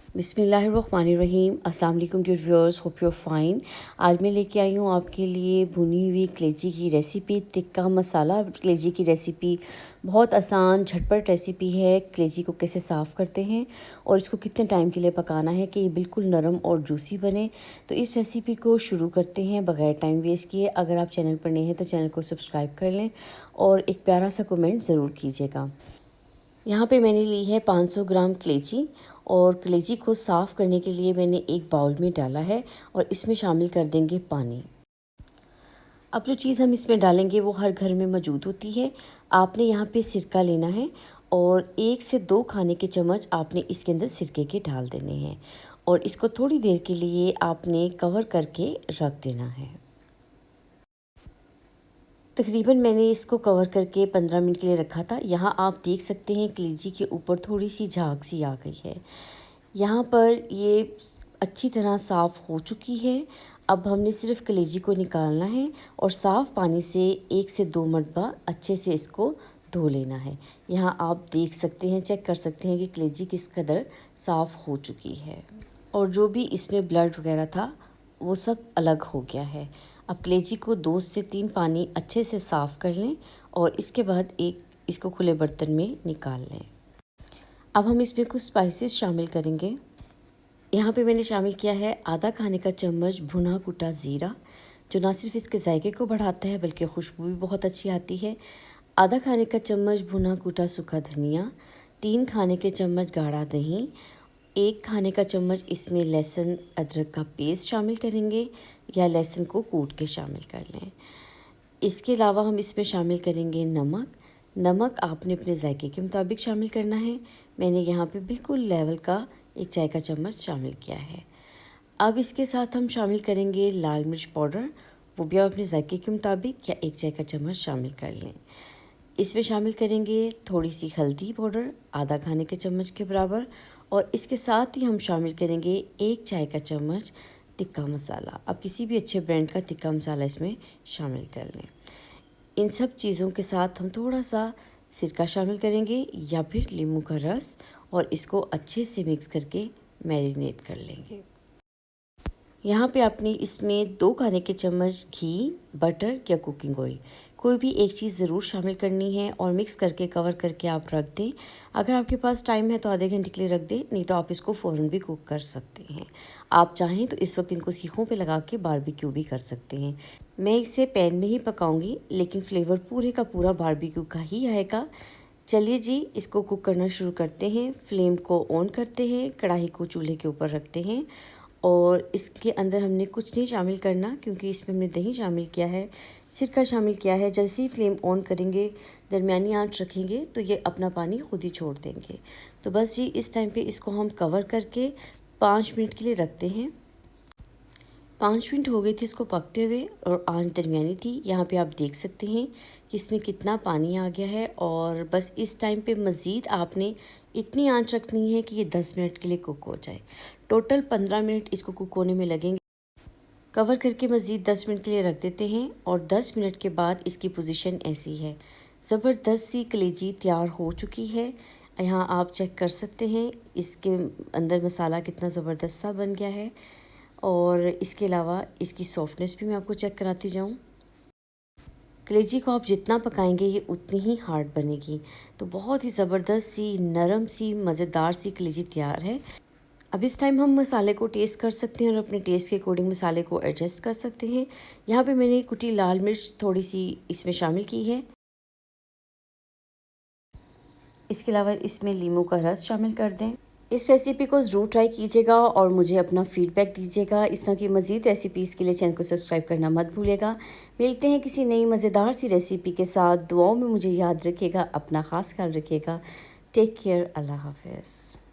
बिस्मिल्लाहिर्रहमानिर्रहीम। अस्सलाम वालेकुम dear viewers, hope you are fine. आज मैं लेके आई हूँ आपके लिए भुनी हुई कलेजी की रेसिपी, टिक्का मसाला कलेजी की रेसिपी। बहुत आसान झटपट रेसिपी है। कलेजी को कैसे साफ़ करते हैं और इसको कितने टाइम के लिए पकाना है कि ये बिल्कुल नरम और जूसी बने। तो इस रेसिपी को शुरू करते हैं बगैर टाइम वेस्ट किए। अगर आप चैनल पर नए हैं तो चैनल को सब्सक्राइब कर लें और एक प्यारा सा कमेंट ज़रूर कीजिएगा। यहाँ पे मैंने ली है 500 ग्राम कलेजी और कलेजी को साफ़ करने के लिए मैंने एक बाउल में डाला है और इसमें शामिल कर देंगे पानी। अब जो चीज़ हम इसमें डालेंगे वो हर घर में मौजूद होती है। आपने यहाँ पे सिरका लेना है और 1 से 2 खाने के चम्मच आपने इसके अंदर सिरके के डाल देने हैं और इसको थोड़ी देर के लिए आपने कवर करके रख देना है। तकरीबन मैंने इसको कवर करके 15 मिनट के लिए रखा था। यहाँ आप देख सकते हैं कलेजी के ऊपर थोड़ी सी झाग सी आ गई है। यहाँ पर ये अच्छी तरह साफ़ हो चुकी है। अब हमने सिर्फ कलेजी को निकालना है और साफ़ पानी से 1 से 2 मरतबा अच्छे से इसको धो लेना है। यहाँ आप देख सकते हैं, चेक कर सकते हैं कि कलेजी किस कदर साफ़ हो चुकी है और जो भी इसमें ब्लड वगैरह था वो सब अलग हो गया है। अब कलेजी को 2 से 3 पानी अच्छे से साफ़ कर लें और इसके बाद इसको खुले बर्तन में निकाल लें। अब हम इसमें कुछ स्पाइसेस शामिल करेंगे। यहाँ पे मैंने शामिल किया है आधा खाने का चम्मच भुना कुटा ज़ीरा, जो ना सिर्फ इसके जायके को बढ़ाता है बल्कि खुशबू भी बहुत अच्छी आती है। आधा खाने का चम्मच भुना कुटा सूखा धनिया, 3 खाने के चम्मच गाढ़ा दही, 1 खाने का चम्मच इसमें लहसुन अदरक का पेस्ट शामिल करेंगे या लहसुन को कूट के शामिल कर लें। इसके अलावा हम इसमें शामिल करेंगे नमक आपने अपने जायके के मुताबिक शामिल करना है। मैंने यहाँ पे बिल्कुल लेवल का 1 चाय का चम्मच शामिल किया है। अब इसके साथ हम शामिल करेंगे लाल मिर्च पाउडर, वो भी आप अपने जायके के मुताबिक या 1 चाय का चम्मच शामिल कर लें। इसमें शामिल करेंगे थोड़ी सी हल्दी पाउडर, आधा खाने के चम्मच के बराबर, और इसके साथ ही हम शामिल करेंगे 1 चाय का चम्मच टिक्का मसाला। आप किसी भी अच्छे ब्रांड का टिक्का मसाला इसमें शामिल कर लें। इन सब चीज़ों के साथ हम थोड़ा सा सिरका शामिल करेंगे या फिर नींबू का रस और इसको अच्छे से मिक्स करके मैरिनेट कर लेंगे। यहाँ पे आपने इसमें 2 खाने के चम्मच घी, बटर या कुकिंग ऑयल, कोई भी एक चीज़ ज़रूर शामिल करनी है और मिक्स करके कवर करके आप रख दें। अगर आपके पास टाइम है तो आधे घंटे के लिए रख दें, नहीं तो आप इसको फ़ौरन भी कुक कर सकते हैं। आप चाहें तो इस वक्त इनको सीखों पे लगा के बारबेक्यू भी कर सकते हैं। मैं इसे पैन में ही पकाऊंगी लेकिन फ्लेवर पूरे का पूरा बारबेक्यू का ही आएगा। चलिए जी, इसको कुक करना शुरू करते हैं। फ्लेम को ऑन करते हैं, कढ़ाई को चूल्हे के ऊपर रखते हैं और इसके अंदर हमने कुछ नहीं शामिल करना क्योंकि इसमें हमने दही शामिल किया है, सिरका शामिल किया है। जैसे ही फ्लेम ऑन करेंगे, दरमियानी आंच रखेंगे तो ये अपना पानी खुद ही छोड़ देंगे। तो बस जी, इस टाइम पे इसको हम कवर करके 5 मिनट के लिए रखते हैं। 5 मिनट हो गए थे इसको पकते हुए और आंच दरमियानी थी। यहाँ पे आप देख सकते हैं कि इसमें कितना पानी आ गया है और बस इस टाइम पे मज़ीद आपने इतनी आंच रखनी है कि ये 10 मिनट के लिए कुक हो जाए। टोटल 15 मिनट इसको कुक होने में लगेंगे। कवर करके मज़ीद 10 मिनट के लिए रख देते हैं और 10 मिनट के बाद इसकी पोजीशन ऐसी है। ज़बरदस्त सी कलेजी तैयार हो चुकी है। यहाँ आप चेक कर सकते हैं इसके अंदर मसाला कितना ज़बरदस्त सा बन गया है और इसके अलावा इसकी सॉफ्टनेस भी मैं आपको चेक कराती जाऊँ। कलेजी को आप जितना पकाएंगे ये उतनी ही हार्ड बनेगी। तो बहुत ही ज़बरदस्त सी नरम सी मज़ेदार सी कलेजी तैयार है। अब इस टाइम हम मसाले को टेस्ट कर सकते हैं और अपने टेस्ट के अकॉर्डिंग मसाले को एडजस्ट कर सकते हैं। यहाँ पे मैंने कुटी लाल मिर्च थोड़ी सी इसमें शामिल की है। इसके अलावा इसमें नींबू का रस शामिल कर दें। इस रेसिपी को ज़रूर ट्राई कीजिएगा और मुझे अपना फीडबैक दीजिएगा। इस तरह की मज़ीद रेसिपीज़ के लिए चैनल को सब्सक्राइब करना मत भूलिएगा। मिलते हैं किसी नई मज़ेदार सी रेसिपी के साथ। दुआओं में मुझे याद रखिएगा, अपना ख़ास ख्याल रखिएगा। टेक केयर, अल्लाह हाफ़िज़।